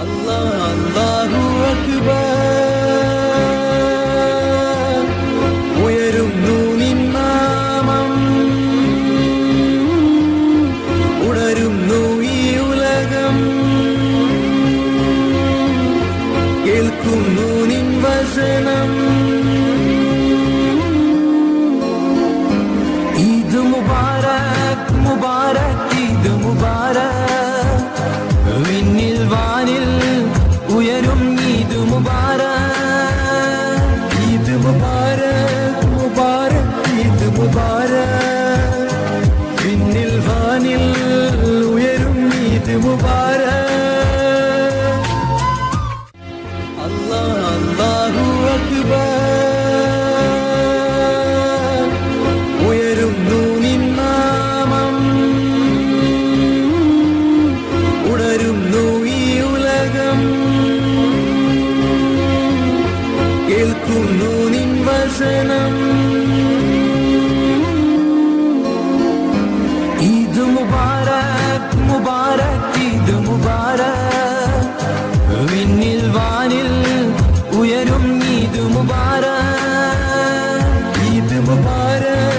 അല്ലാഹു അക്ബർ ഉയരുന്നു നിൻ നാമം ഉണരുന്നു ഈ ഉലകം കേൾക്കുന്നു നിൻ വചനം ഈദ് മുബാരക് മുബാരക് ഈദ് മുബാരക് വിണ്ണിൽ വാനിൽ ഉയരും ഈദ് മുബാരക് ഈദ് മുബാരക് മുബാരക് ഈദ് മുബാരക് വിണ്ണിൽ വാനിൽ ഉയരും ഈദ് മുബാരക് അല്ലാഹു അക്ബർ ഉയരുന്നു നിൻ നാമം ഉണരുന്നു ഈ ഉലകം കേൾക്കുന്നു നിൻ വചനം ഈദ് മുബാരക് മുബാരക് ഈദ് മുബാരക് വിണ്ണിൽ വാനിൽ ഉയരും ഈദ് മുബാരക് ഈദ് മുബാരക്